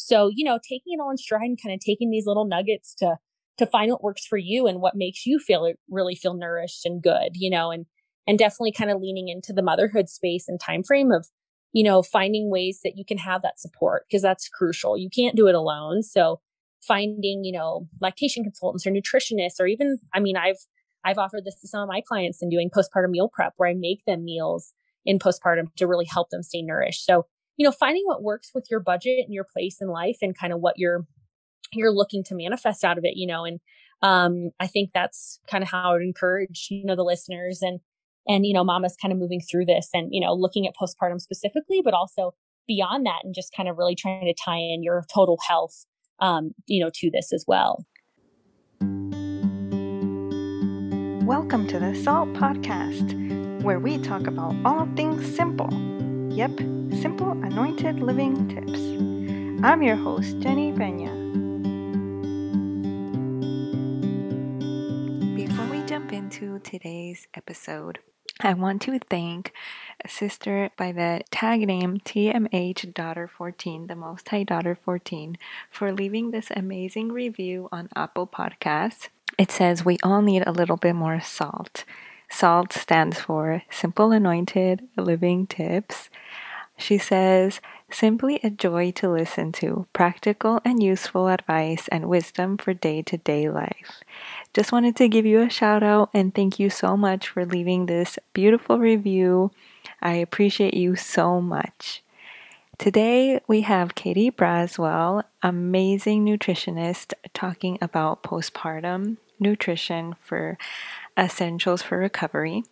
So, taking it all in stride and kind of taking these little nuggets to find what works for you and what makes you really feel nourished and good, and definitely kind of leaning into the motherhood space and time frame of, finding ways that you can have that support, because that's crucial. You can't do it alone. So finding, lactation consultants or nutritionists, or even, I've offered this to some of my clients in doing postpartum meal prep, where I make them meals in postpartum to really help them stay nourished. So, finding what works with your budget and your place in life and kind of what you're looking to manifest out of it, and I think that's kind of how I would encourage, the listeners and mamas kind of moving through this and, looking at postpartum specifically, but also beyond that, and just kind of really trying to tie in your total health, to this as well. Welcome to the SALT Podcast, where we talk about all things simple. Yep, simple anointed living tips. I'm your host, Jenny Peña. Before we jump into today's episode, I want to thank a sister by the tag name TMH14, the Most High Daughter 14, for leaving this amazing review on Apple Podcasts. It says, we all need a little bit more salt. SALT stands for Simple Anointed Living Tips. She says, simply a joy to listen to, practical and useful advice and wisdom for day-to-day life. Just wanted to give you a shout out and thank you so much for leaving this beautiful review. I appreciate you so much. Today we have Katie Braswell, amazing nutritionist, talking about postpartum nutrition for essentials for recovery.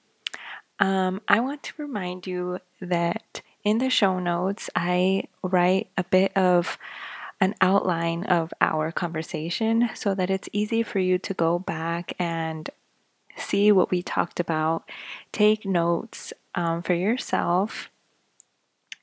I want to remind you that in the show notes, I write a bit of an outline of our conversation so that it's easy for you to go back and see what we talked about, take notes for yourself,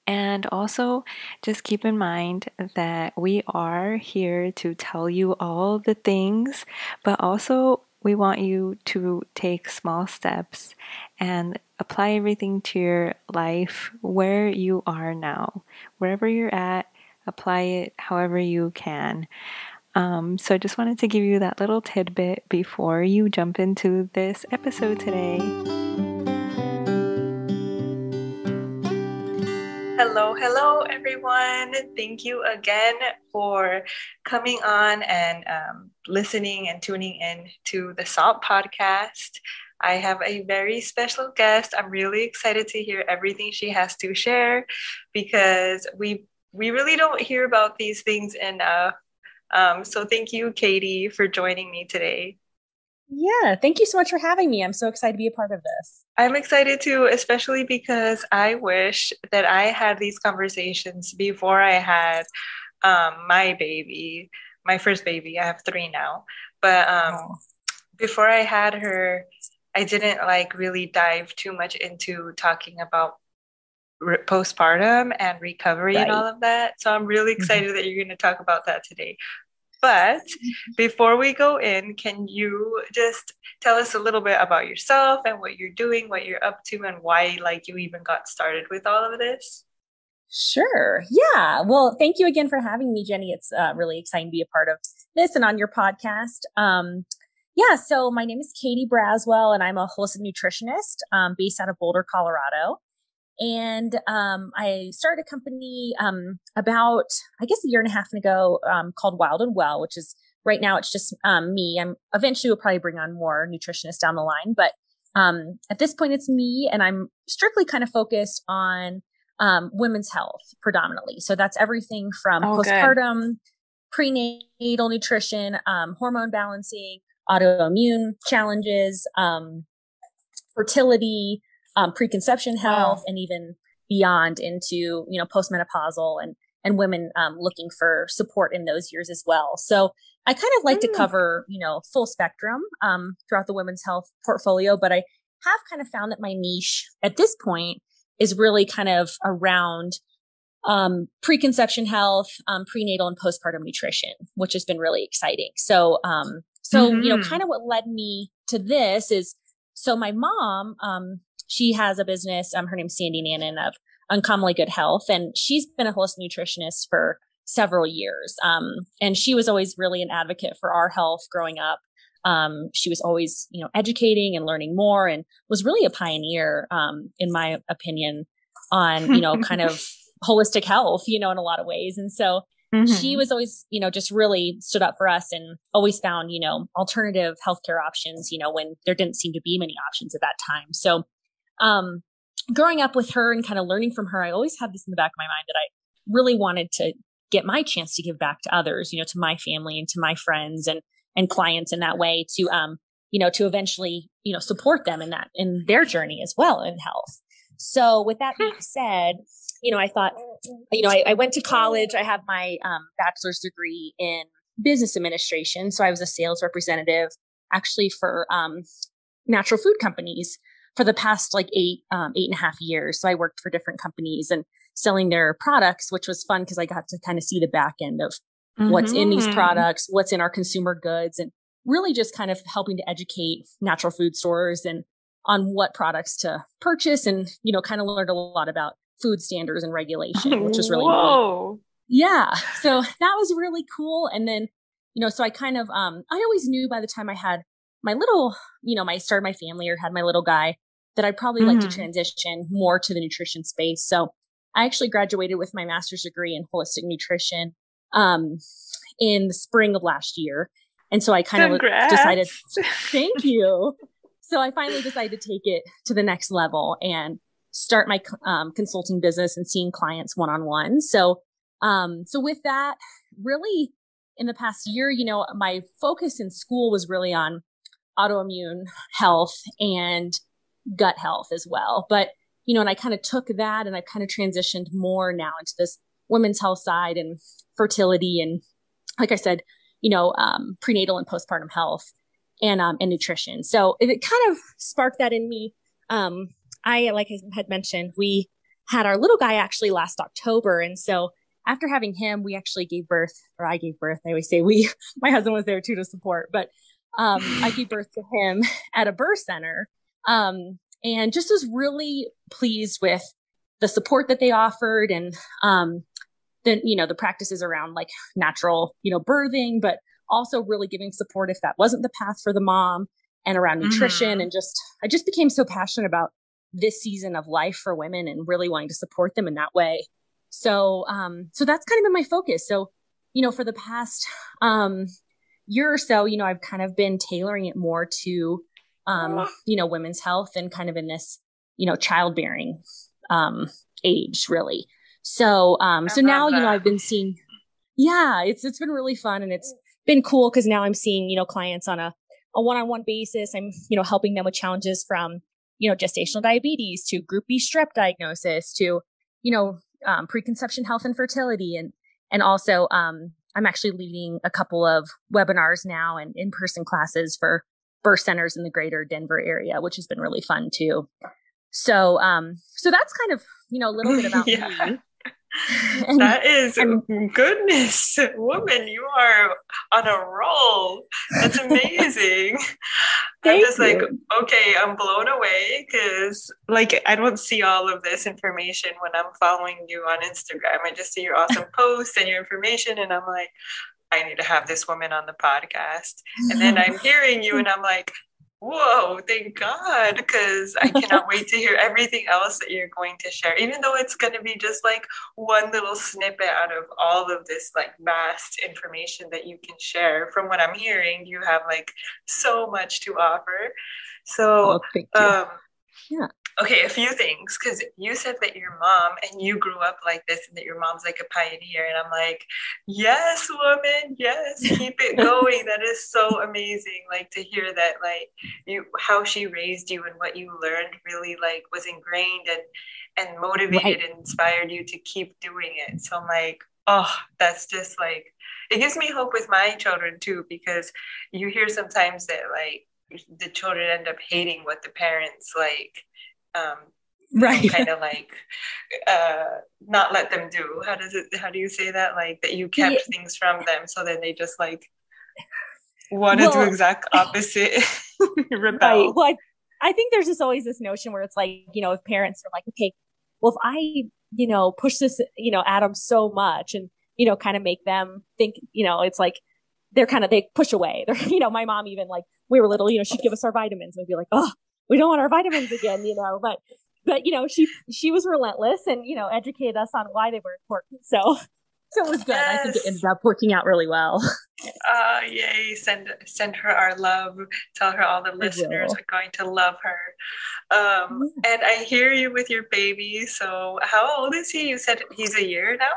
and also just keep in mind that we are here to tell you all the things, but also we want you to take small steps and apply everything to your life where you are now. Wherever you're at, apply it however you can. So I just wanted to give you that little tidbit before you jump into this episode today. Hello, everyone. Thank you again for coming on and listening and tuning in to the SALT Podcast. I have a very special guest. I'm really excited to hear everything she has to share because we really don't hear about these things enough. So thank you, Katie, for joining me today. Yeah, thank you so much for having me. I'm so excited to be a part of this. I'm excited too, especially because I wish that I had these conversations before I had my baby, my first baby. I have 3 now. But before I had her, I didn't really dive too much into talking about postpartum and recovery and all of that. So I'm really excited that you're going to talk about that today. But before we go in, can you just tell us a little bit about yourself and what you're doing, what you're up to, and why you even got started with all of this? Sure. Yeah. Well, thank you again for having me, Jenny. It's really exciting to be a part of this and on your podcast. So my name is Katie Braswell, and I'm a holistic nutritionist based out of Boulder, Colorado. And I started a company about, I guess, a year and a half ago called Wild and Well, which is right now it's just me. Eventually we'll probably bring on more nutritionists down the line. But at this point, it's me, and I'm strictly kind of focused on women's health predominantly. So that's everything from postpartum, prenatal nutrition, hormone balancing, autoimmune challenges, fertility, preconception health, and even beyond into, postmenopausal and women looking for support in those years as well. So I kind of like to cover, full spectrum throughout the women's health portfolio, but I have kind of found that my niche at this point is really kind of around preconception health, prenatal and postpartum nutrition, which has been really exciting. So, kind of what led me to this is, so my mom, she has a business. Her name's Sandy Nannon of Uncommonly Good Health, and she's been a holistic nutritionist for several years. And she was always really an advocate for our health growing up. She was always, educating and learning more, and was really a pioneer, in my opinion, on, kind of holistic health, in a lot of ways. And so she was always, just really stood up for us and always found, alternative healthcare options, when there didn't seem to be many options at that time. So, growing up with her and kind of learning from her, I always had this in the back of my mind that I really wanted to get my chance to give back to others, to my family and to my friends and clients in that way to, to eventually, support them in their journey as well in health. So with that being said, I thought, I went to college. I have my bachelor's degree in business administration. So I was a sales representative actually for natural food companies for the past like 8.5 years. So I worked for different companies and selling their products, which was fun because I got to kind of see the back end of what's in these products, what's in our consumer goods, and really just kind of helping to educate natural food stores and on what products to purchase, and, kind of learned a lot about food standards and regulation, which was really neat. Yeah. So that was really cool. And then, so I kind of, I always knew by the time I had my little, I started my family or had my little guy, that I'd probably like to transition more to the nutrition space. So I actually graduated with my master's degree in holistic nutrition in the spring of last year. And so I kind of decided, thank you. So I finally decided to take it to the next level and start my consulting business and seeing clients one-on-one. So with that, really in the past year, my focus in school was really on autoimmune health and gut health as well. But, and I kind of took that and I kind of transitioned more now into this women's health side and fertility. And like I said, prenatal and postpartum health and nutrition. So it kind of sparked that in me. Like I had mentioned, we had our little guy actually last October. And so after having him, we actually gave birth, or I gave birth. I always say my husband was there too to support, but I gave birth to him at a birth center. And just was really pleased with the support that they offered, and then, the practices around like natural, birthing, but also really giving support if that wasn't the path for the mom, and around nutrition. And I just became so passionate about this season of life for women and really wanting to support them in that way. So, so that's kind of been my focus. So, for the past, year or so, I've kind of been tailoring it more to, women's health and kind of in this, childbearing, age really. So, so now, I've been seeing, it's been really fun, and it's been cool because now I'm seeing, clients on a one-on-one basis. I'm, helping them with challenges from, gestational diabetes to group B strep diagnosis to, preconception health and fertility. And also, I'm actually leading a couple of webinars now and in-person classes for birth centers in the greater Denver area, which has been really fun too. So, so that's kind of, a little bit about me. That is goodness, woman, you are on a roll. That's amazing. I'm just like, okay, I'm blown away because like I don't see all of this information when I'm following you on Instagram. I just see your awesome posts and your information, and I'm like, I need to have this woman on the podcast. And then I'm hearing you and I'm like, whoa, thank God, because I cannot wait to hear everything else that you're going to share, even though it's going to be just like one little snippet out of all of this like vast information that you can share. From what I'm hearing, you have like so much to offer. So, thank you. Yeah. Okay, a few things, because you said that your mom and you grew up like this and that your mom's like a pioneer. And I'm like, yes, woman, yes, keep it going. That is so amazing. Like to hear that, like how she raised you and what you learned really like was ingrained and motivated and inspired you to keep doing it. So I'm like, oh, that's just like, it gives me hope with my children too, because you hear sometimes that like the children end up hating what the parents like, kind of like not let them do. How do you say that? Like that you kept things from them, so then they just like want to do exact opposite. Rebel. Right. Well, I think there's just always this notion where it's like, if parents are like, okay, well, if I, push this, at them so much, and kind of make them think, it's like, they push away. They're, my mom, even like we were little, she'd give us our vitamins. We'd be like, oh, we don't want our vitamins again, but she was relentless and, educated us on why they were important. So it was good. Yes. I think it ended up working out really well. Yay. Send her our love. Tell her all the listeners are going to love her. And I hear you with your baby. So how old is he? You said he's a year now?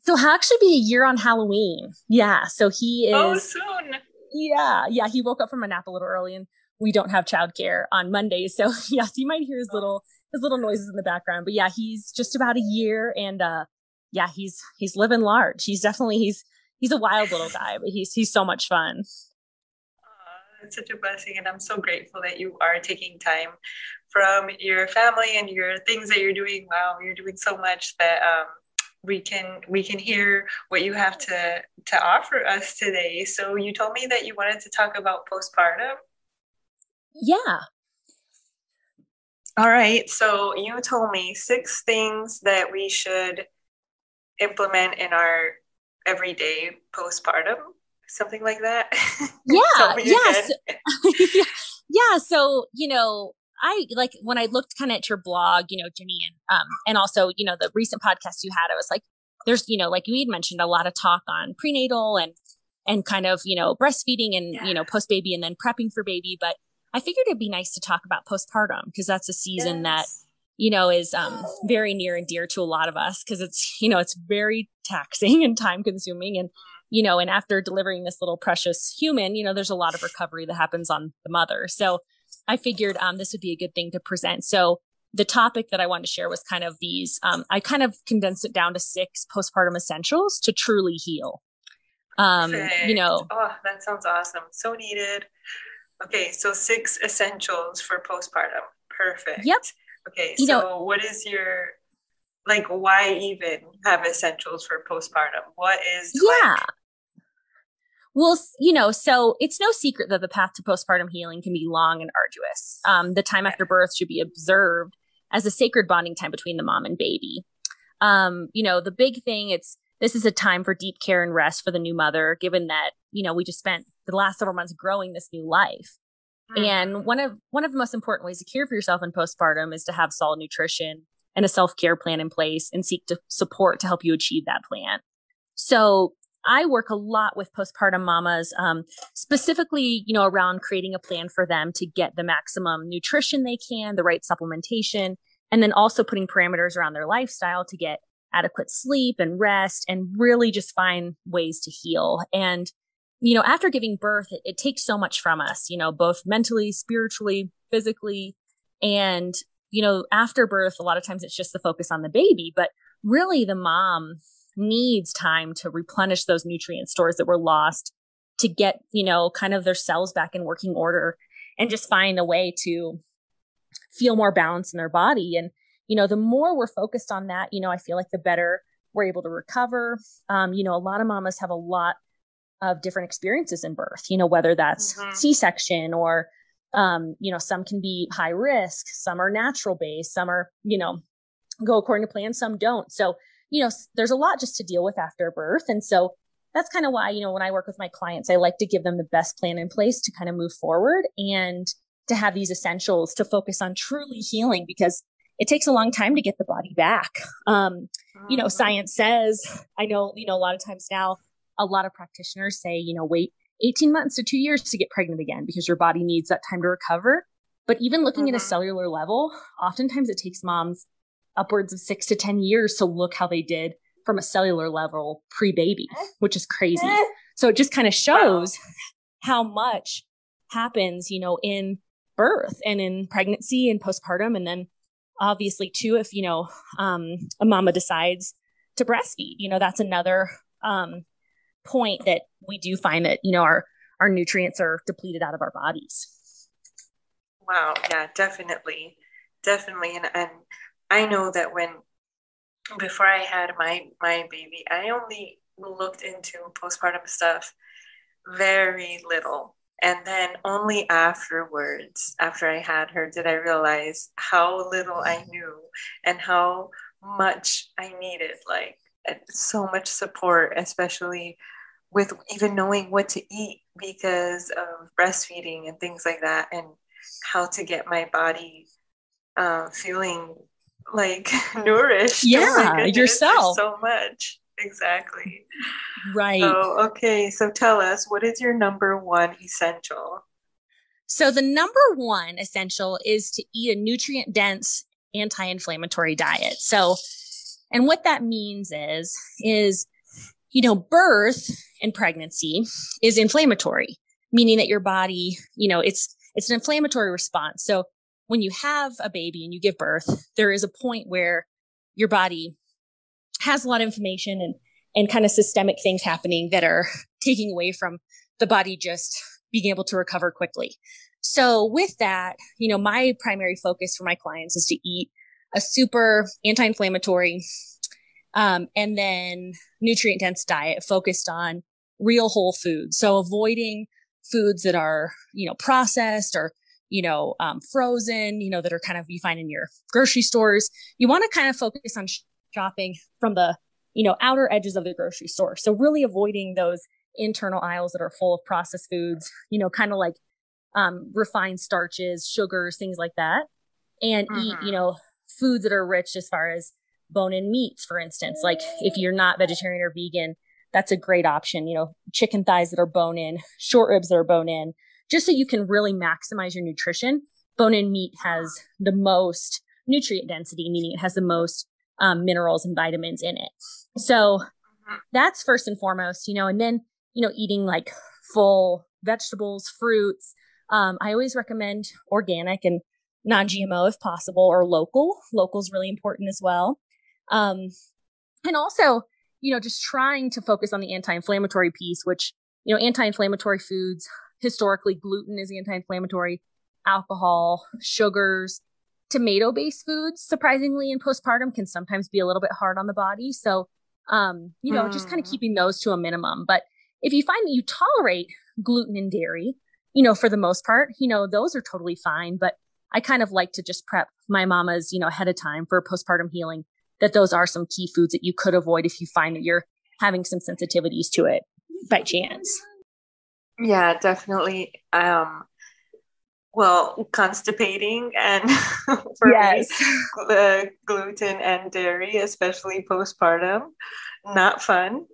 So he'll actually be a year on Halloween. Yeah. So he is. Oh, soon. Yeah. Yeah. He woke up from a nap a little early and we don't have childcare on Mondays. So yes, you might hear his little noises in the background, but yeah, he's just about a year and, yeah, he's living large. He's a wild little guy, but he's so much fun. It's such a blessing. And I'm so grateful that you are taking time from your family and your things that you're doing. Wow. You're doing so much that, we can hear what you have to offer us today. So you told me that you wanted to talk about postpartum. Yeah. All right. So you told me 6 things that we should implement in our everyday postpartum, something like that. Yeah. Yes. Yeah. So, I like when I looked kind of at your blog, Jenny, and also, the recent podcast you had, I was like, there's, like you had mentioned a lot of talk on prenatal and kind of, breastfeeding and, post baby and then prepping for baby. But I figured it'd be nice to talk about postpartum because that's a season that, is very near and dear to a lot of us because it's, it's very taxing and time consuming. And, and after delivering this little precious human, there's a lot of recovery that happens on the mother. So I figured this would be a good thing to present. So the topic that I wanted to share was kind of these, I kind of condensed it down to 6 postpartum essentials to truly heal. Oh, that sounds awesome. So needed. Okay. So 6 essentials for postpartum. Perfect. Yep. Okay. So what is your, why even have essentials for postpartum? What is Well, so it's no secret that the path to postpartum healing can be long and arduous. The time after birth should be observed as a sacred bonding time between the mom and baby. The big thing, this is a time for deep care and rest for the new mother, given that, we just spent the last several months growing this new life. And one of the most important ways to care for yourself in postpartum is to have solid nutrition and a self-care plan in place and seek to support to help you achieve that plan. So I work a lot with postpartum mamas, specifically, around creating a plan for them to get the maximum nutrition they can, the right supplementation, and then also putting parameters around their lifestyle to get adequate sleep and rest and really just find ways to heal. And, after giving birth, it takes so much from us, both mentally, spiritually, physically. And, after birth, a lot of times it's just the focus on the baby, but really the mom needs time to replenish those nutrient stores that were lost to get, kind of their cells back in working order and just find a way to feel more balanced in their body. And, the more we're focused on that, I feel like the better we're able to recover. A lot of mamas have a lot of different experiences in birth, whether that's C-section or, some can be high risk, some are natural based, some are, go according to plan, some don't. So, there's a lot just to deal with after birth. And so that's kind of why, when I work with my clients, I like to give them the best plan in place to kind of move forward and to have these essentials to focus on truly healing because it takes a long time to get the body back. Science says, I know, a lot of times now, a lot of practitioners say, wait 18 months to 2 years to get pregnant again because your body needs that time to recover. But even looking at a cellular level, oftentimes it takes moms upwards of 6 to 10 years to look how they did from a cellular level pre-baby, which is crazy. So it just kind of shows how much happens, in birth and in pregnancy and postpartum. And then obviously too, if, a mama decides to breastfeed, that's another point that we do find that, our nutrients are depleted out of our bodies. Wow. Yeah, definitely. And I know that before I had my baby, I only looked into postpartum stuff very little. And then only afterwards, after I had her, did I realize how little I knew and how much I needed so much support, especially with even knowing what to eat because of breastfeeding and things like that, and how to get my body feeling like nourished. Oh my Yeah, goodness, there's yourself. so much. Exactly. Right. So, okay, so tell us, what is your number one essential? So the number one essential is to eat a nutrient dense anti-inflammatory diet. So, and what that means is, birth and pregnancy is inflammatory, meaning that your body, it's an inflammatory response. So when you have a baby and you give birth, there is a point where your body has a lot of inflammation and kind of systemic things happening that are taking away from the body just being able to recover quickly. So with that, my primary focus for my clients is to eat a super anti-inflammatory, and then nutrient dense diet focused on real whole foods. So avoiding foods that are, processed or, frozen, that are kind of, you find in your grocery stores. You want to kind of focus on shopping from the, outer edges of the grocery store. So really avoiding those internal aisles that are full of processed foods, kind of like refined starches, sugars, things like that, and eat, foods that are rich as far as bone-in meats, for instance. Like if you're not vegetarian or vegan, that's a great option. Chicken thighs that are bone-in, short ribs that are bone-in, just so you can really maximize your nutrition. Bone-in meat has the most nutrient density, meaning it has the most minerals and vitamins in it. So that's first and foremost, and then, eating like full vegetables, fruits. I always recommend organic and non-GMO if possible, or local. Local is really important as well. And also, just trying to focus on the anti-inflammatory piece, which, anti-inflammatory foods, historically gluten is anti-inflammatory, alcohol, sugars, tomato-based foods, surprisingly in postpartum can sometimes be a little bit hard on the body. So, just kind of keeping those to a minimum. But if you find that you tolerate gluten and dairy, for the most part, those are totally fine. But I kind of like to just prep my mamas, ahead of time for postpartum healing, that those are some key foods that you could avoid if you find that you're having some sensitivities to it by chance. Yeah, definitely. Well, constipating and for Yes. me, the gluten and dairy, especially postpartum, not fun.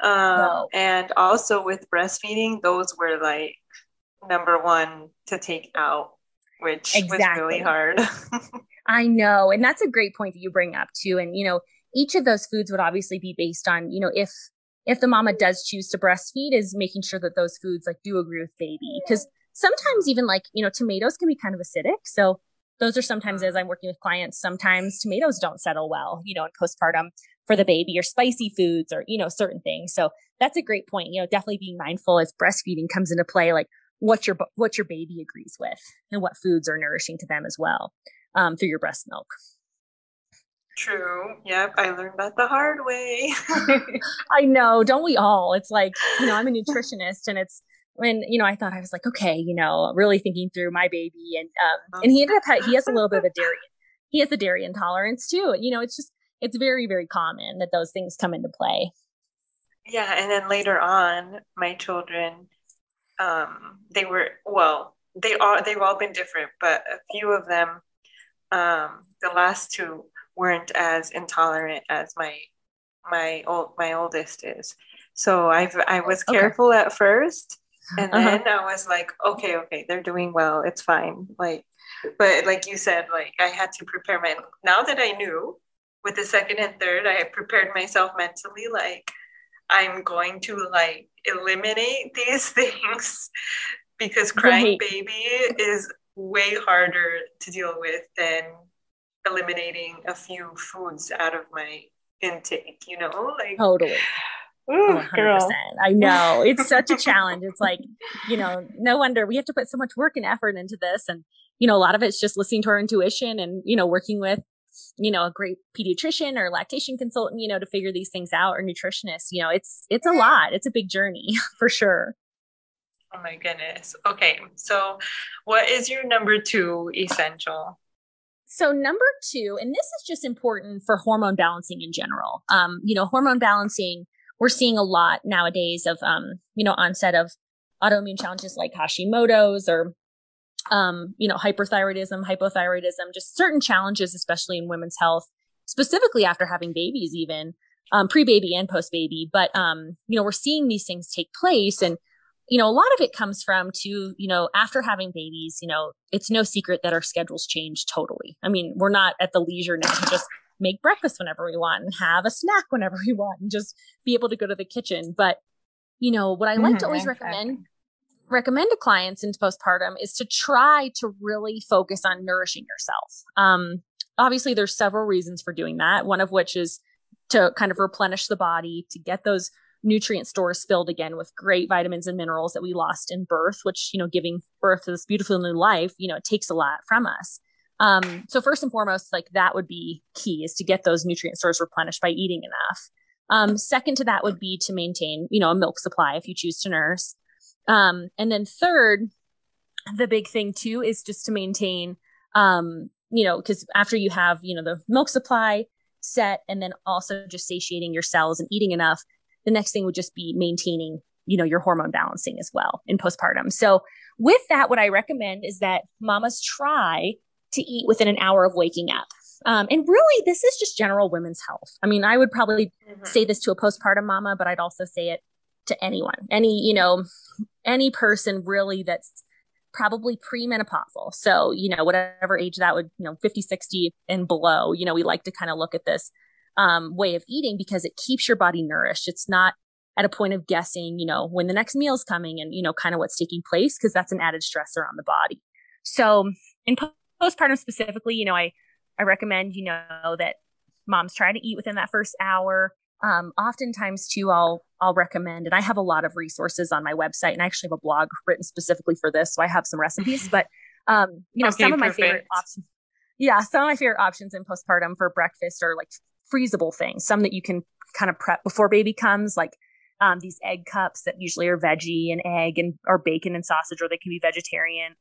No. And also with breastfeeding, those were like number one to take out, which was really Exactly. hard. I know. And that's a great point that you bring up too. And, each of those foods would obviously be based on, if the mama does choose to breastfeed, is making sure that those foods like do agree with baby. Because sometimes even like, tomatoes can be kind of acidic. So those are sometimes, as I'm working with clients, sometimes tomatoes don't settle well, in postpartum for the baby, or spicy foods, or, certain things. So that's a great point. Definitely being mindful as breastfeeding comes into play, like what your baby agrees with and what foods are nourishing to them as well, through your breast milk. True. Yep. I learned that the hard way. I know. Don't we all? It's like, I'm a nutritionist, and it's when, I thought, I was like, okay, really thinking through my baby, and he ended up, he has a little bit of he has a dairy intolerance too. It's very, very common that those things come into play. Yeah. And then later on, my children, they've all been different, but a few of them, the last two weren't as intolerant as my oldest is. So I was careful at first, and then I was like, okay, they're doing well. It's fine. Like, but like you said, like I had to prepare now that I knew with the second and third, I had prepared myself mentally, like I'm going to like eliminate these things because crying baby is way harder to deal with than eliminating a few foods out of my intake, like totally. Ooh, 100%. girl. I know. It's such a challenge. It's like, no wonder we have to put so much work and effort into this. And, a lot of it's just listening to our intuition and, working with, a great pediatrician or lactation consultant, to figure these things out, or nutritionist. It's a lot. It's a big journey for sure. Oh my goodness. Okay. So what is your number two essential? So number two, and this is just important for hormone balancing in general. Hormone balancing, we're seeing a lot nowadays of, onset of autoimmune challenges like Hashimoto's or, hyperthyroidism, hypothyroidism, just certain challenges, especially in women's health, specifically after having babies, even pre-baby and post-baby. But, we're seeing these things take place. And, a lot of it comes from after having babies, it's no secret that our schedules change totally. I mean, we're not at the leisure now to just make breakfast whenever we want and have a snack whenever we want and just be able to go to the kitchen. But, what I like to always recommend to clients into postpartum is to try to really focus on nourishing yourself. Obviously, there's several reasons for doing that. One of which is to kind of replenish the body, to get those nutrient stores filled again with great vitamins and minerals that we lost in birth, which, giving birth to this beautiful new life, it takes a lot from us. So first and foremost, like that would be key, is to get those nutrient stores replenished by eating enough. Second to that would be to maintain, a milk supply if you choose to nurse. And then third, the big thing too, is just to maintain, because after you have, the milk supply set and then also just satiating your cells and eating enough, the next thing would just be maintaining, your hormone balancing as well in postpartum. So with that, what I recommend is that mamas try to eat within an hour of waking up. And really, this is just general women's health. I mean, I would probably say this to a postpartum mama, but I'd also say it to anyone, any person really that's probably premenopausal. So, whatever age that would, 50, 60 and below, we like to kind of look at this way of eating because it keeps your body nourished. It's not at a point of guessing, when the next meal is coming and, kind of what's taking place, because that's an added stressor on the body. So in postpartum specifically, I recommend, that moms try to eat within that first hour. Oftentimes too, I'll recommend, and I have a lot of resources on my website, and I actually have a blog written specifically for this. So I have some recipes, but, some of my favorite options. Yeah. Some of my favorite options in postpartum for breakfast are like freezable things, some that you can kind of prep before baby comes, like, these egg cups that usually are veggie and egg and or bacon and sausage, or they can be vegetarian,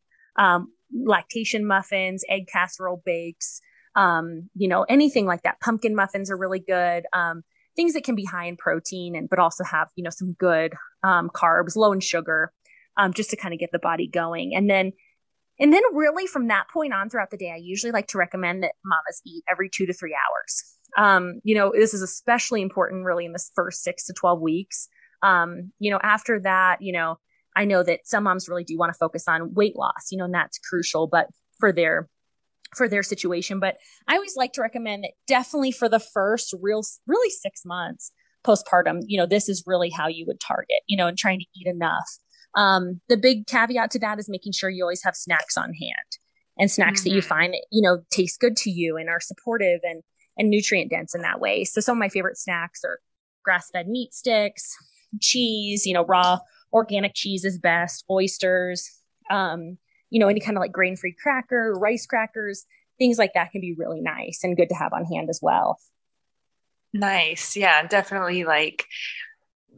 lactation muffins, egg casserole bakes, anything like that. Pumpkin muffins are really good. Things that can be high in protein but also have, some good, carbs, low in sugar, just to kind of get the body going. And then really from that point on throughout the day, I usually like to recommend that mamas eat every 2 to 3 hours. This is especially important really in the first 6 to 12 weeks. After that, I know that some moms really do want to focus on weight loss, and that's crucial, but for their situation. But I always like to recommend that definitely for the first really 6 months postpartum, this is really how you would target, and trying to eat enough. The big caveat to that is making sure you always have snacks on hand, and snacks that you find that, taste good to you and are supportive and nutrient dense in that way. So some of my favorite snacks are grass-fed meat sticks, cheese, raw organic cheese is best, oysters, any kind of like grain-free cracker, rice crackers, things like that can be really nice and good to have on hand as well. Nice. Yeah, definitely. Like,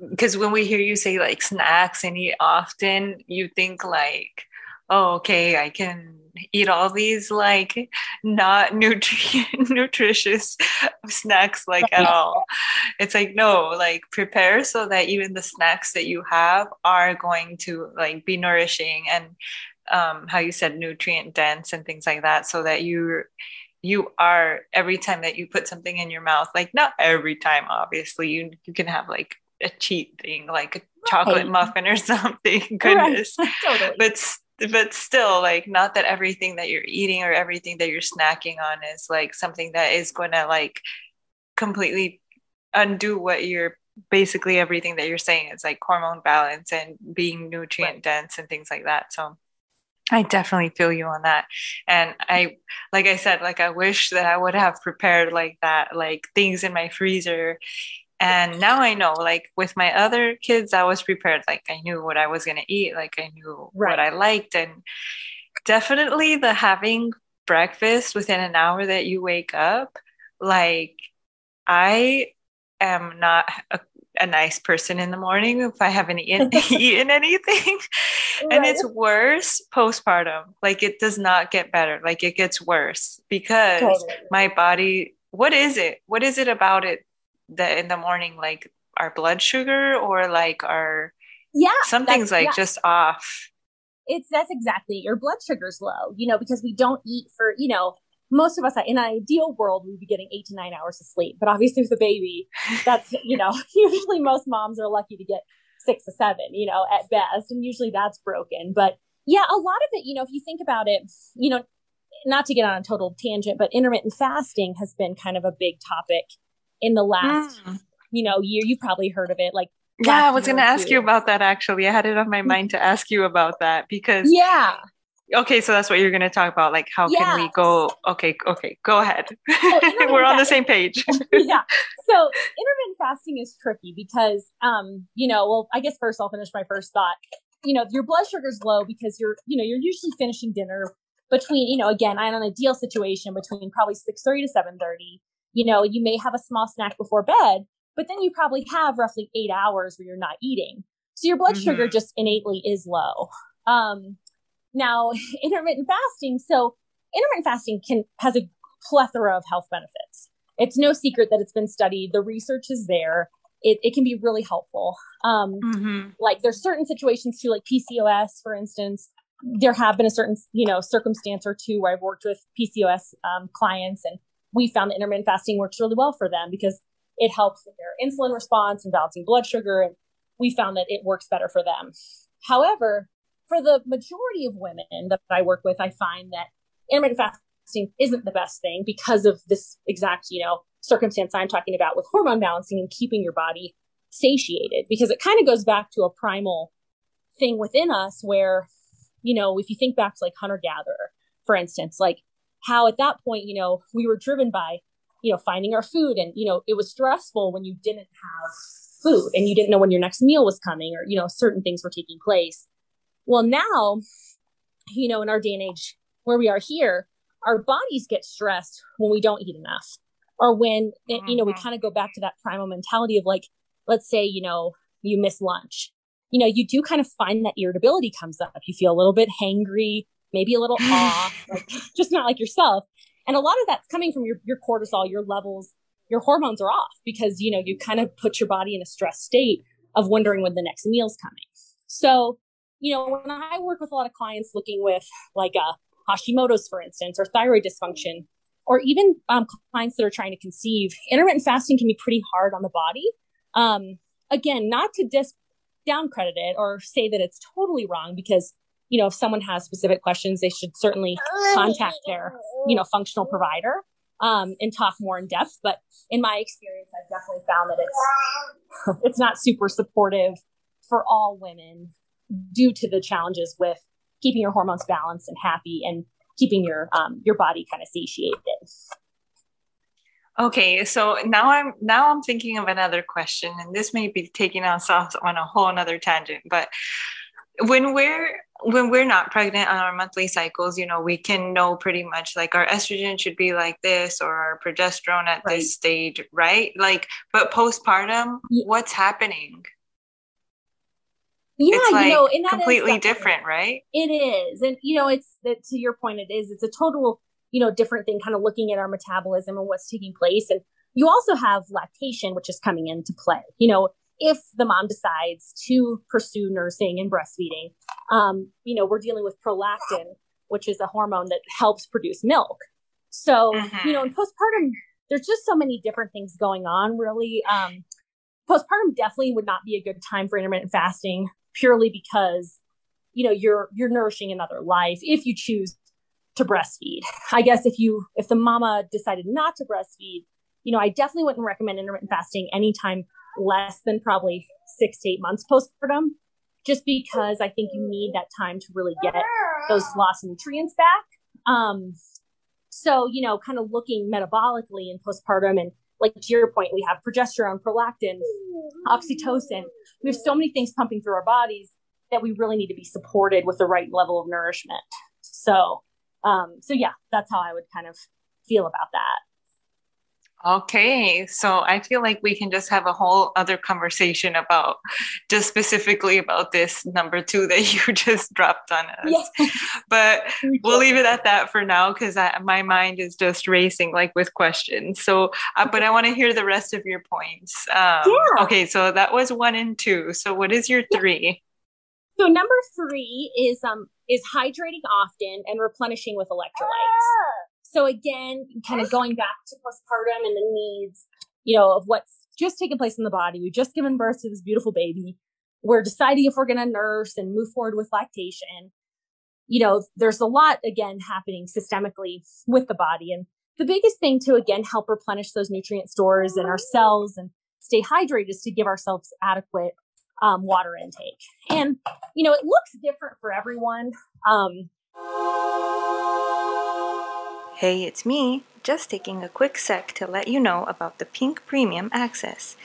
because when we hear you say like snacks and eat often, you think like, oh, okay, I can eat all these like not nutritious snacks like at all. It's like, no, like prepare so that even the snacks that you have are going to like be nourishing and how you said nutrient dense and things like that, so that you are, every time that you put something in your mouth, like not every time, obviously, you can have like a cheat thing, like a chocolate muffin or something, goodness. Right. Totally. But still, like, not that everything that you're eating or everything that you're snacking on is like something that is going to like completely undo what you're basically everything that you're saying is like hormone balance and being nutrient dense and things like that. So I definitely feel you on that. And like I said, like I wish that I would have prepared like that, like things in my freezer. And now I know, like with my other kids, I was prepared. Like I knew what I was going to eat. Like I knew what I liked. And definitely the having breakfast within an hour that you wake up, like I am not a nice person in the morning if I haven't eaten anything. And Right. it's worse postpartum. Like it does not get better. Like it gets worse because Totally. my body, what is it? What is it about it that in the morning, like our blood sugar or like our, Yeah, something's like just off. That's exactly, your blood sugar's low, because we don't eat for, most of us in an ideal world, we'd be getting 8 to 9 hours of sleep. But obviously with a baby, that's, usually most moms are lucky to get 6 to 7, at best. And usually that's broken. But yeah, a lot of it, if you think about it, not to get on a total tangent, but intermittent fasting has been kind of a big topic in the last, year. You've probably heard of it. Like, yeah, I was going to ask you about that actually. I had it on my mind to ask you about that because okay, so that's what you're going to talk about. Like, how can we go? Okay, go ahead. So we're on the same page. Yeah. So intermittent fasting is tricky because, well, I guess first I'll finish my first thought. Your blood sugar's low because you're usually finishing dinner between, again, in an ideal situation between probably 6:30 to 7:30. You may have a small snack before bed, but then you probably have roughly 8 hours where you're not eating. So your blood sugar just innately is low. Now, intermittent fasting has a plethora of health benefits. It's no secret that it's been studied. The research is there. It can be really helpful. Like there's certain situations too, like PCOS, for instance. There have been a certain, circumstance or two where I've worked with PCOS clients, and we found that intermittent fasting works really well for them because it helps with their insulin response and balancing blood sugar. And we found that it works better for them. However, for the majority of women that I work with, I find that intermittent fasting isn't the best thing because of this exact, circumstance I'm talking about with hormone balancing and keeping your body satiated, because it kind of goes back to a primal thing within us where, if you think back to like hunter-gatherer, for instance, like how at that point, we were driven by, finding our food, and, it was stressful when you didn't have food and you didn't know when your next meal was coming, or, certain things were taking place. Well, now, in our day and age where we are here, our bodies get stressed when we don't eat enough, or when, we kind of go back to that primal mentality of like, let's say, you miss lunch, you do kind of find that irritability comes up. You feel a little bit hangry, maybe a little off, like just not like yourself. And a lot of that's coming from your cortisol, your levels, your hormones are off because, you kind of put your body in a stress state of wondering when the next meal's coming. So, when I work with a lot of clients looking with like Hashimoto's, for instance, or thyroid dysfunction, or even clients that are trying to conceive, intermittent fasting can be pretty hard on the body. Again, not to downcredit it or say that it's totally wrong, because, if someone has specific questions, they should certainly contact their, functional provider and talk more in depth. But in my experience, I've definitely found that it's not super supportive for all women due to the challenges with keeping your hormones balanced and happy and keeping your body kind of satiated. Okay, so now I'm thinking of another question, and this may be taking us off on a whole another tangent, but when we're not pregnant on our monthly cycles, we can know pretty much like our estrogen should be like this or our progesterone at this stage, right? Like, but postpartum, what's happening? Yeah, it's like and that completely different, right? It is. And, to your point, it's a total, different thing, kind of looking at our metabolism and what's taking place. And you also have lactation, which is coming into play. If the mom decides to pursue nursing and breastfeeding, we're dealing with prolactin, which is a hormone that helps produce milk. So, in postpartum, there's just so many different things going on, really. Postpartum definitely would not be a good time for intermittent fasting, purely because, you're nourishing another life if you choose to breastfeed. I guess if the mama decided not to breastfeed, I definitely wouldn't recommend intermittent fasting anytime less than probably 6 to 8 months postpartum, just because I think you need that time to really get those lost nutrients back. So, kind of looking metabolically in postpartum, and like to your point, we have progesterone, prolactin, oxytocin. We have so many things pumping through our bodies that we really need to be supported with the right level of nourishment. So yeah, that's how I would kind of feel about that. Okay, so I feel like we can just have a whole other conversation about just specifically about this number two that you just dropped on Yeah, us. But we we'll leave can. it at that for now because my mind is just racing like with questions. So, but I want to hear the rest of your points. Yeah. Okay, so that was one and two. So, what is your Yeah. three? So number three is hydrating often and replenishing with electrolytes. So again, kind of going back to postpartum and the needs, of what's just taken place in the body. We've just given birth to this beautiful baby. We're deciding if we're going to nurse and move forward with lactation. There's a lot, again, happening systemically with the body. And the biggest thing to, again, help replenish those nutrient stores in our cells and stay hydrated is to give ourselves adequate water intake. And, it looks different for everyone. Hey, it's me, just taking a quick sec to let you know about the Pink Premium Access.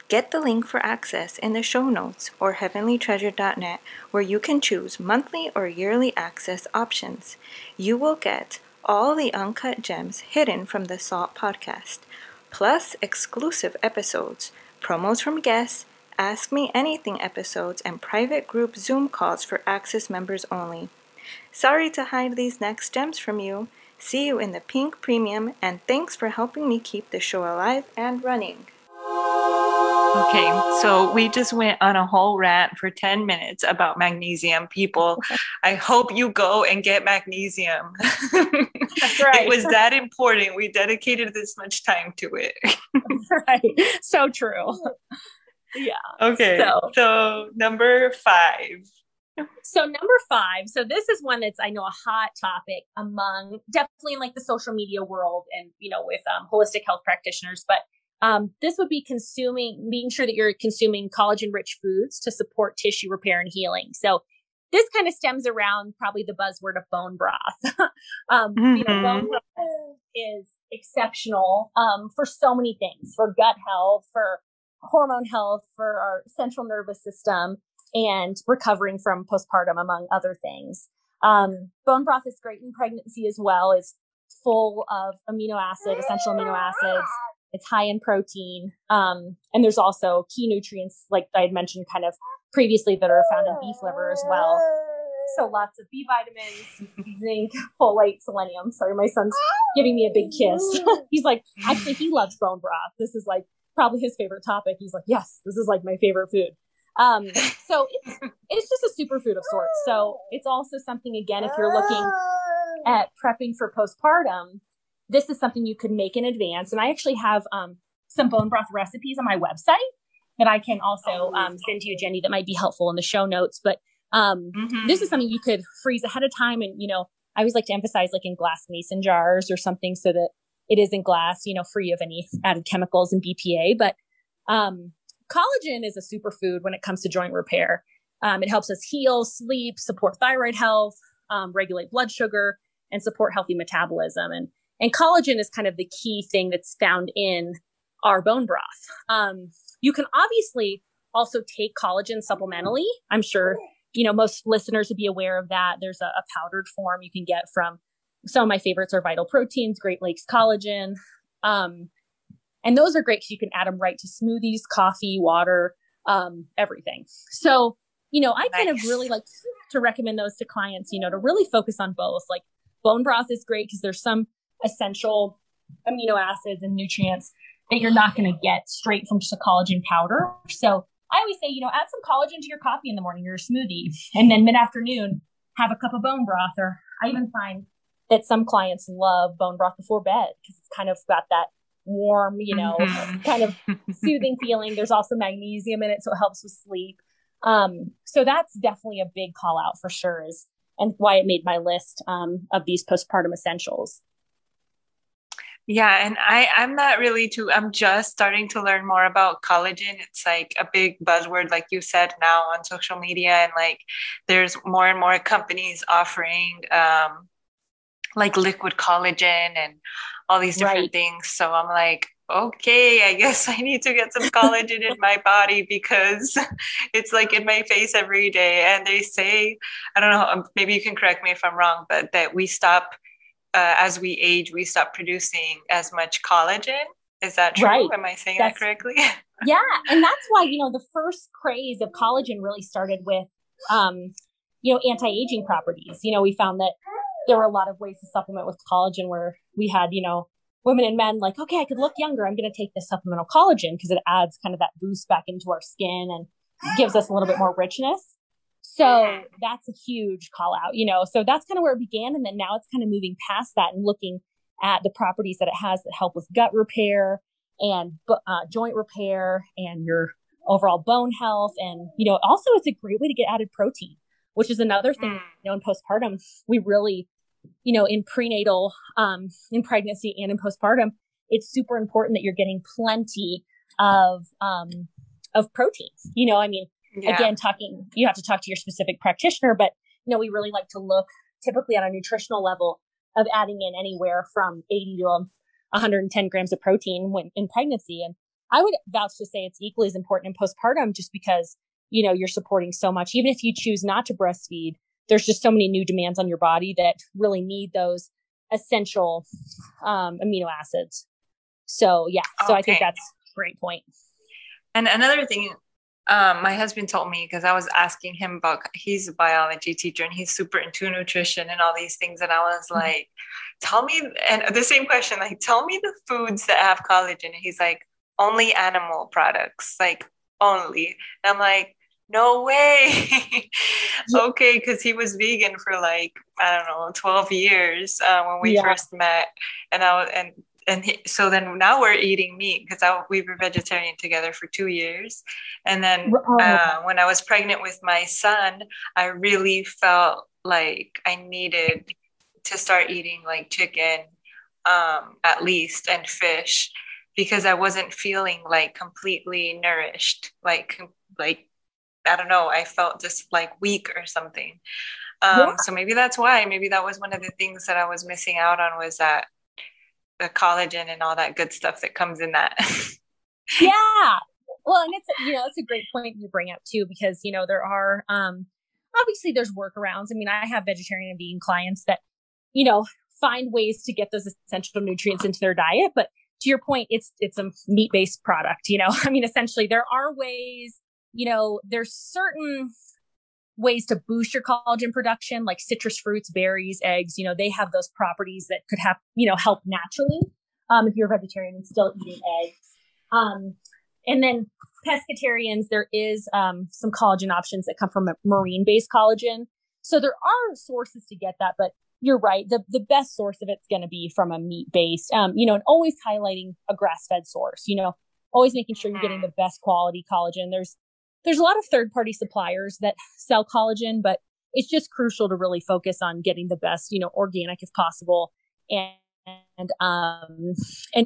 Get the link for access in the show notes or heavenlytreasure.net, where you can choose monthly or yearly access options. You will get all the uncut gems hidden from the Salt podcast, plus exclusive episodes, promos from guests, Ask Me Anything episodes, and private group Zoom calls for Access members only. Sorry to hide these next gems from you. See you in the Pink Premium, and thanks for helping me keep the show alive and running. Okay, so we just went on a whole rant for 10 minutes about magnesium. People, I hope you go and get magnesium. That's right. It was that important. We dedicated this much time to it. Right. So true. Yeah. Okay, so number five. So number five, so this is one that's, I know, a hot topic among definitely in like the social media world and, with holistic health practitioners. But this would be being sure that you're consuming collagen-rich foods to support tissue repair and healing. So this kind of stems around probably the buzzword of bone broth. Bone broth is exceptional for so many things, for gut health, for hormone health, for our central nervous system, and recovering from postpartum, among other things. Bone broth is great in pregnancy as well. It's full of essential amino acids. It's high in protein. And there's also key nutrients, like I had mentioned kind of previously, that are found in beef liver as well. So lots of B vitamins, zinc, folate, selenium. Sorry, my son's giving me a big kiss. He's like, actually, he loves bone broth. This is like probably his favorite topic. He's like, yes, this is like my favorite food. So it's just a superfood of sorts. So it's also something, again, if you're looking at prepping for postpartum, this is something you could make in advance. And I actually have some bone broth recipes on my website that I can also send to you, Jenny, that might be helpful in the show notes. But this is something you could freeze ahead of time. And, I always like to emphasize like in glass mason jars or something so that it is in glass, free of any added chemicals and BPA. But collagen is a superfood when it comes to joint repair. It helps us heal, sleep, support thyroid health, regulate blood sugar, and support healthy metabolism. And collagen is kind of the key thing that's found in our bone broth. You can obviously also take collagen supplementally. I'm sure, most listeners would be aware of that. There's a powdered form you can get from, some of my favorites are Vital Proteins, Great Lakes Collagen. And those are great because you can add them right to smoothies, coffee, water, everything. So, I kind of really like to recommend those to clients, to really focus on both. Like bone broth is great because there's some essential amino acids and nutrients that you're not going to get straight from just a collagen powder. So I always say, add some collagen to your coffee in the morning or your smoothie, and then mid-afternoon, have a cup of bone broth. Or I even find that some clients love bone broth before bed because it's kind of got that warm, kind of soothing feeling. There's also magnesium in it, so it helps with sleep. So that's definitely a big call out for sure, and why it made my list of these postpartum essentials. Yeah, and I'm not really I'm just starting to learn more about collagen. It's like a big buzzword, like you said, now on social media, and like there's more and more companies offering like liquid collagen and all these different things. So I'm like, okay, I guess I need to get some collagen in my body because it's like in my face every day. And they say, I don't know, maybe you can correct me if I'm wrong, but that we stop, as we age, we stop producing as much collagen. Is that true? Right. Am I saying that correctly? Yeah. And that's why, the first craze of collagen really started with, anti-aging properties. We found that there were a lot of ways to supplement with collagen where we had, women and men like, okay, I could look younger. I'm going to take this supplemental collagen because it adds kind of that boost back into our skin and gives us a little bit more richness. So that's a huge call out, so that's kind of where it began. And then now it's kind of moving past that and looking at the properties that it has that help with gut repair and joint repair and your overall bone health. And, also it's a great way to get added protein, which is another thing, in postpartum, we really, in prenatal, in pregnancy and in postpartum, it's super important that you're getting plenty of proteins. Again, you have to talk to your specific practitioner, but, we really like to look typically on a nutritional level of adding in anywhere from 80 to 110 grams of protein when in pregnancy. And I would vouch to say it's equally as important in postpartum just because, you're supporting so much. Even if you choose not to breastfeed, there's just so many new demands on your body that really need those essential amino acids. So, yeah. So I think that's a great point. And another thing, my husband told me, because I was asking him about, he's a biology teacher and he's super into nutrition and all these things. And I was like, tell me, and the same question, like, tell me the foods that have collagen. And he's like, only animal products, like only. And I'm like, no way. Okay. Cause he was vegan for like, I don't know, 12 years when we first met. And so then now we're eating meat because we were vegetarian together for 2 years. And then when I was pregnant with my son, I really felt like I needed to start eating like chicken, at least, and fish, because I wasn't feeling like completely nourished. Like, I don't know, I felt just like weak or something. So maybe that's why, maybe that was one of the things that I was missing out on, was that the collagen and all that good stuff that comes in that. Yeah. Well, and it's a great point you bring up too, because, there are, obviously there's workarounds. I mean, I have vegetarian and vegan clients that, find ways to get those essential nutrients into their diet. But to your point, it's a meat-based product, I mean, essentially there are ways, there's certain ways to boost your collagen production, like citrus fruits, berries, eggs, they have those properties that could have, help naturally, if you're a vegetarian and still eating eggs. And then pescatarians, there is, some collagen options that come from a marine-based collagen. So there are sources to get that, but you're right. The best source of it's going to be from a meat-based, and always highlighting a grass-fed source, always making sure you're getting the best quality collagen. There's a lot of third-party suppliers that sell collagen, but it's just crucial to really focus on getting the best, organic if possible, and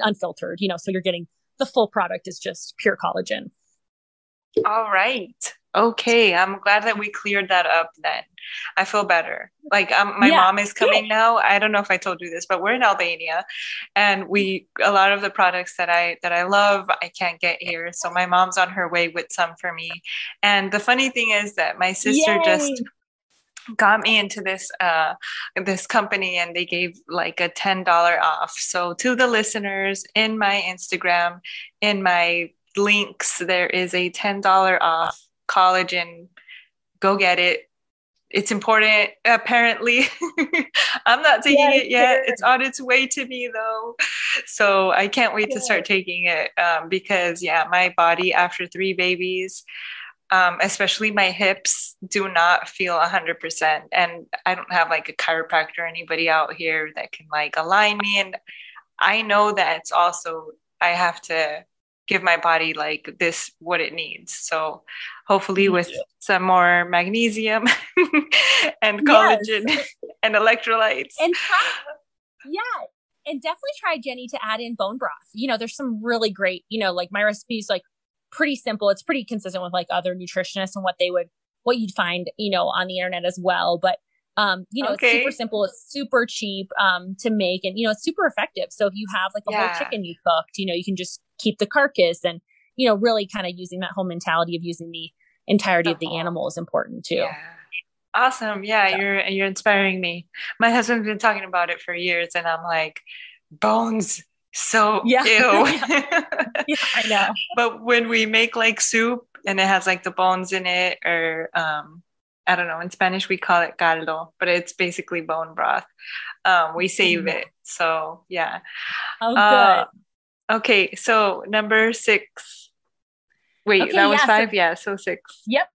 unfiltered, so you're getting the full product is just pure collagen. All right. Okay. I'm glad that we cleared that up then. I feel better. Like my mom is coming now. I don't know if I told you this, but we're in Albania and a lot of the products that I love, I can't get here. So my mom's on her way with some for me. And the funny thing is that my sister just got me into this company, and they gave like a $10 off. So to the listeners, in my Instagram, in my links, there is a $10 off collagen. Go get it. It's important, apparently. I'm not taking it yet. It's on its way to me though. So I can't wait to start taking it, because my body after 3 babies, especially my hips, do not feel 100%. And I don't have like a chiropractor or anybody out here that can like align me. And I know that it's also, I have to give my body like this, what it needs. So hopefully with some more magnesium and collagen and electrolytes. And and definitely try, Jenny, to add in bone broth. There's some really great, like my recipe's like pretty simple. It's pretty consistent with like other nutritionists and what you'd find, on the internet as well. But, it's super simple. It's super cheap, to make, and, it's super effective. So if you have like a whole chicken you cooked, you can just keep the carcass, and, really kind of using that whole mentality of using the entirety of the animal is important too. Yeah. Awesome. Yeah. You're inspiring me. My husband's been talking about it for years, and I'm like, bones, so Yeah. ew. Yeah, I know. But when we make like soup and it has like the bones in it, or I don't know, in Spanish we call it caldo, but it's basically bone broth. We save it. So yeah. Oh, Uh, good. okay, so number 6. Wait, Okay, that was yeah. 5? Yeah, so 6. Yep.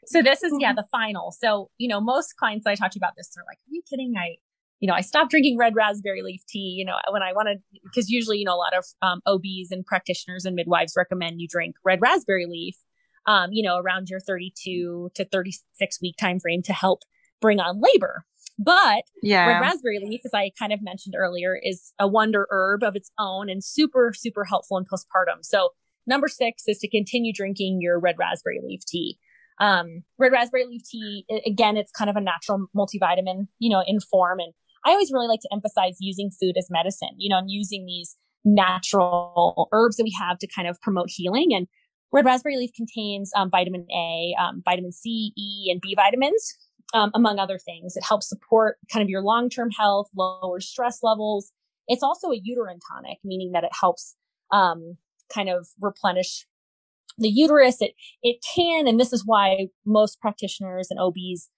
So this is, yeah, the final. So, most clients I talk to about this, they're like, are you kidding? I stopped drinking red raspberry leaf tea, when I wanted, because usually, a lot of OBs and practitioners and midwives recommend you drink red raspberry leaf, around your 32 to 36 week time frame to help bring on labor. But red raspberry leaf, as I kind of mentioned earlier, is a wonder herb of its own and super, super helpful in postpartum. So number 6 is to continue drinking your red raspberry leaf tea. Red raspberry leaf tea, again, it's kind of a natural multivitamin, in form. And I always really like to emphasize using food as medicine, and using these natural herbs that we have to kind of promote healing. And red raspberry leaf contains vitamin A, vitamin C, E, and B vitamins, among other things. It helps support kind of your long-term health, lowers stress levels. It's also a uterine tonic, meaning that it helps kind of replenish the uterus. It can, and this is why most practitioners and OBs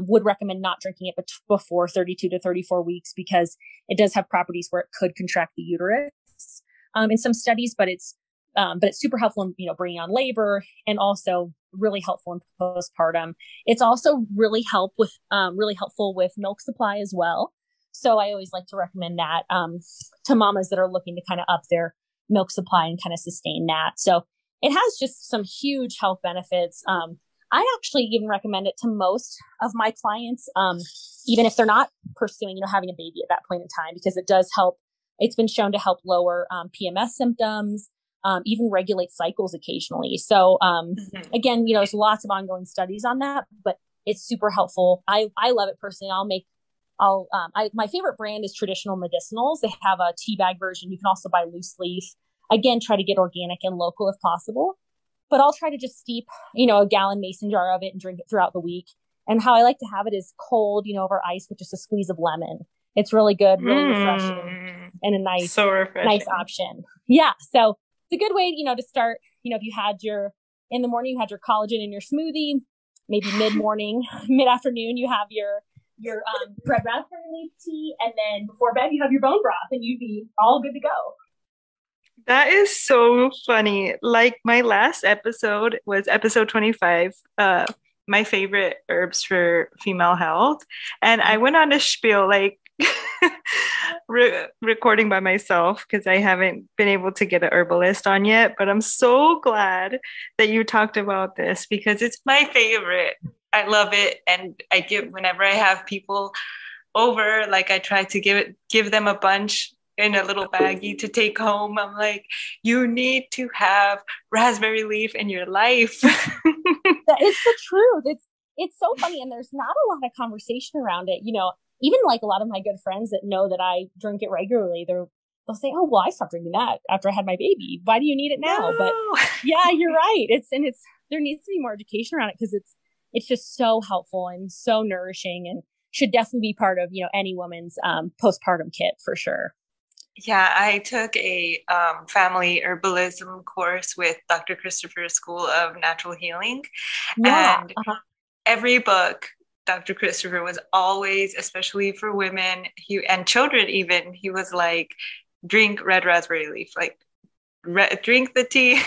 would recommend not drinking it before 32 to 34 weeks, because it does have properties where it could contract the uterus in some studies, but it's super helpful in, bringing on labor, and also really helpful in postpartum. It's also really helpful with milk supply as well. So I always like to recommend that to mamas that are looking to kind of up their milk supply and kind of sustain that. So it has just some huge health benefits. I actually even recommend it to most of my clients, even if they're not pursuing, having a baby at that point in time, because it does help. It's been shown to help lower PMS symptoms, even regulate cycles occasionally. So again, there's lots of ongoing studies on that, but it's super helpful. I love it personally. My favorite brand is Traditional Medicinals. They have a tea bag version. You can also buy loose leaf. Again, try to get organic and local if possible. But I'll try to just steep, a gallon mason jar of it and drink it throughout the week. And how I like to have it is cold, over ice with just a squeeze of lemon. It's really good, really refreshing, and a nice option. Yeah. So it's a good way, to start, if you had in the morning, you had your collagen in your smoothie, maybe mid-afternoon, you have your red raspberry leaf tea. And then before bed, you have your bone broth, and you'd be all good to go. That is so funny. Like, my last episode was episode 25, my favorite herbs for female health. And I went on a spiel, like recording by myself, because I haven't been able to get an herbalist on yet. But I'm so glad that you talked about this, because it's my favorite. I love it. And whenever I have people over, like, I try to give them a bunch in a little baggie to take home. I'm like, you need to have raspberry leaf in your life. It's the truth. It's so funny. And there's not a lot of conversation around it. Even like a lot of my good friends that know that I drink it regularly, they'll say, oh, well, I stopped drinking that after I had my baby. Why do you need it now? No. But yeah, you're right. There needs to be more education around it, because it's just so helpful and so nourishing, and should definitely be part of, any woman's postpartum kit for sure. Yeah, I took a family herbalism course with Dr. Christopher's School of Natural Healing. Yeah. And every book, Dr. Christopher was always, especially for women and children even, he was like, drink red raspberry leaf, like drink the tea,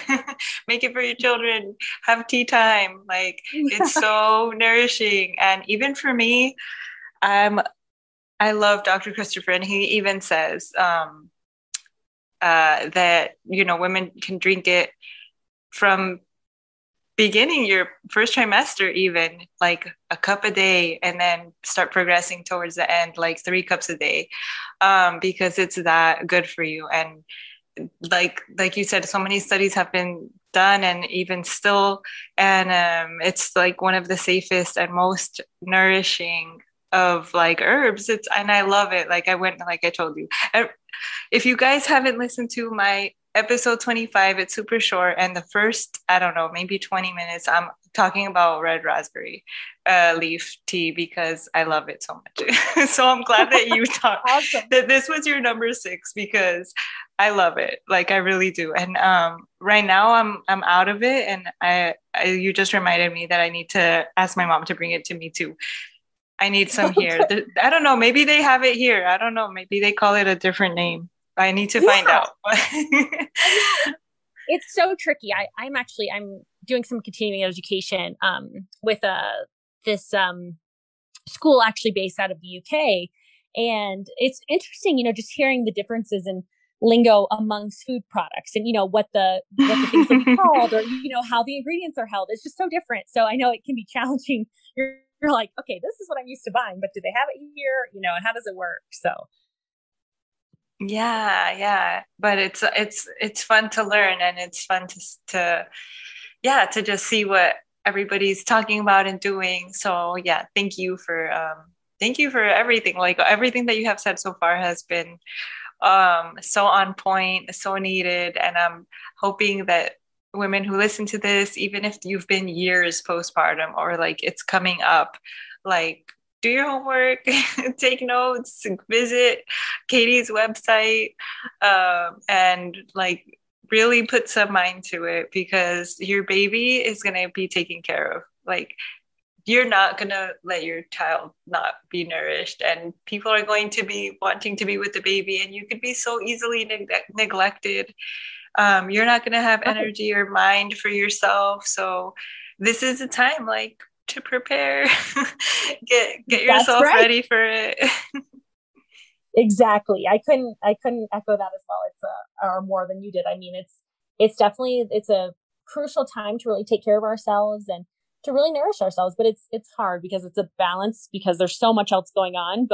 make it for your children, have tea time. Like, it's so nourishing. And even for me, I love Dr. Christopher, and he even says that, women can drink it from beginning your first trimester, even like a cup a day, and then start progressing towards the end, like 3 cups a day, because it's that good for you. And like you said, so many studies have been done, and even still, and it's like one of the safest and most nourishing of like herbs. And I love it. Like, I told you, if you guys haven't listened to my episode 25, it's super short, and the first, I don't know, maybe 20 minutes, I'm talking about red raspberry leaf tea because I love it so much. So I'm glad that you talked Awesome. that this was your number 6 because I love it. Like I really do. And right now I'm out of it, and I you just reminded me that I need to ask my mom to bring it to me too. I need some here. I don't know. Maybe they have it here. I don't know. Maybe they call it a different name. I need to find out. It's so tricky. I'm doing some continuing education with this school actually based out of the UK. And it's interesting, just hearing the differences in lingo amongst food products and, what the things will be called, or, how the ingredients are held. It's just so different. So I know it can be challenging. You're like, okay, this is what I'm used to buying, but do they have it here? And how does it work? So. Yeah. But it's fun to learn, and it's fun to just see what everybody's talking about and doing. So yeah, thank you for everything. Like everything that you have said so far has been so on point, so needed, and I'm hoping that women who listen to this, even if you've been years postpartum or like it's coming up, like do your homework, take notes, visit Katie's website, and like really put some mind to it, because your baby is going to be taken care of. Like you're not going to let your child not be nourished, and people are going to be wanting to be with the baby, and you could be so easily neglected. You're not going to have energy or mind for yourself. So this is a time like to prepare, get yourself ready for it. Exactly. I couldn't echo that as well. It's or more than you did. I mean, it's definitely, it's a crucial time to really take care of ourselves and to really nourish ourselves, but it's hard because it's a balance, because there's so much else going on.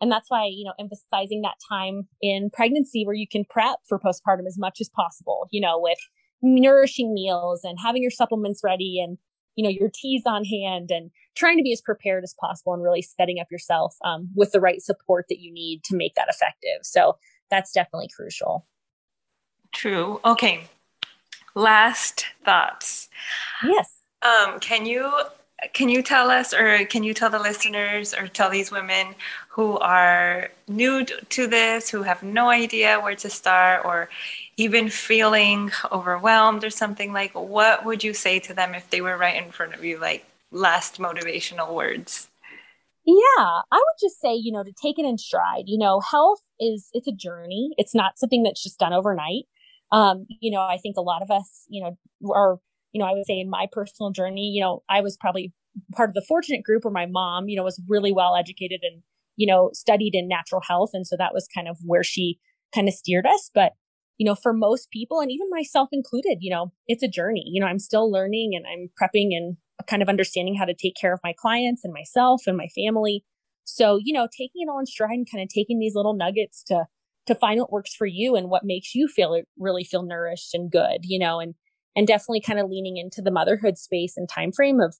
And that's why, emphasizing that time in pregnancy where you can prep for postpartum as much as possible, with nourishing meals and having your supplements ready and, your teas on hand, and trying to be as prepared as possible and really setting up yourself with the right support that you need to make that effective. So that's definitely crucial. True. Okay. Last thoughts. Yes. Can you tell us, or can you tell the listeners, or tell these women who are new to this, who have no idea where to start, or even feeling overwhelmed or something, like what would you say to them if they were right in front of you, like last motivational words? Yeah, I would just say, to take it in stride. Health it's a journey. It's not something that's just done overnight. I think a lot of us, are, I would say in my personal journey, I was probably part of the fortunate group where my mom, was really well educated and, studied in natural health. And so that was kind of where she kind of steered us. But, for most people, and even myself included, it's a journey. I'm still learning, and I'm prepping and kind of understanding how to take care of my clients and myself and my family. So, taking it all in stride and kind of taking these little nuggets to find what works for you and what makes you really feel nourished and good, and definitely kind of leaning into the motherhood space and time frame of,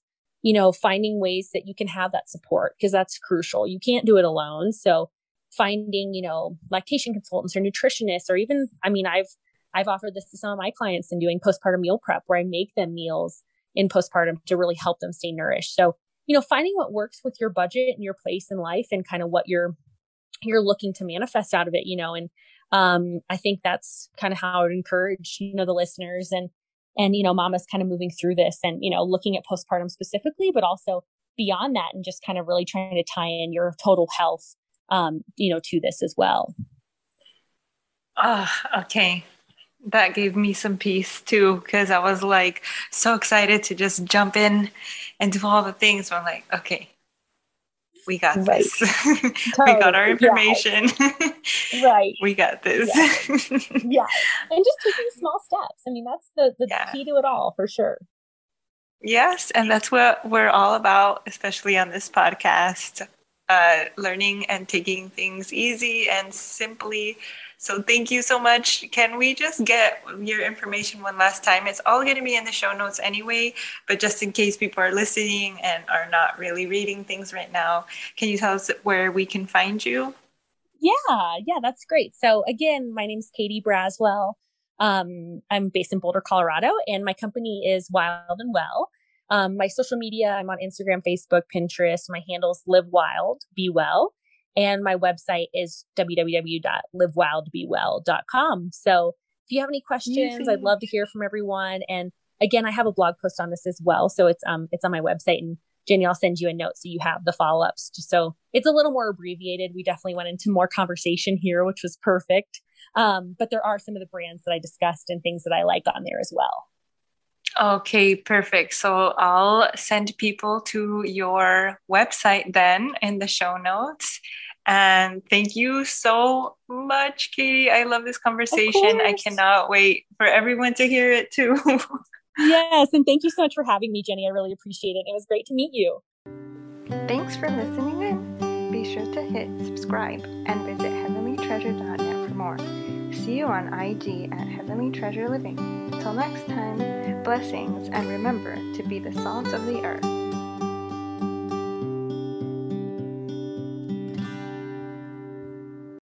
finding ways that you can have that support, because that's crucial. You can't do it alone. So finding, lactation consultants or nutritionists, or even, I've offered this to some of my clients in doing postpartum meal prep, where I make them meals in postpartum to really help them stay nourished. So, finding what works with your budget and your place in life and kind of what you're looking to manifest out of it, and I think that's kind of how I would encourage, the listeners and mamas kind of moving through this and, looking at postpartum specifically, but also beyond that, and just kind of really trying to tie in your total health, to this as well. Okay. That gave me some peace too, because I was like so excited to just jump in and do all the things. So I'm like, okay, we got this. Totally. We got our information. Right. We got this. Yeah. And just taking small steps. That's the key to it all, for sure. Yes. And that's what we're all about, especially on this podcast, learning and taking things easy and simply. So thank you so much. Can we just get your information one last time? It's all going to be in the show notes anyway, but just in case people are listening and are not really reading things right now, can you tell us where we can find you? Yeah, that's great. So again, my name is Katie Braswell. I'm based in Boulder, Colorado, and my company is Wild and Well. My social media, I'm on Instagram, Facebook, Pinterest. My handle's Live Wild, Be Well. And my website is www.livewildbewell.com. So if you have any questions, I'd love to hear from everyone. And again, I have a blog post on this as well. So it's on my website, and Jenny, I'll send you a note so you have the follow-ups. Just so it's a little more abbreviated. We definitely went into more conversation here, which was perfect. But there are some of the brands that I discussed and things that I like on there as well. Okay, perfect. So I'll send people to your website then in the show notes. And thank you so much, Katie. I love this conversation. I cannot wait for everyone to hear it too. Yes, and thank you so much for having me, Jenny. I really appreciate it. It was great to meet you. Thanks for listening in. Be sure to hit subscribe and visit heavenlytreasure.net for more. See you on IG at Heavenly Treasure Living. Till next time, blessings, and remember to be the salt of the earth.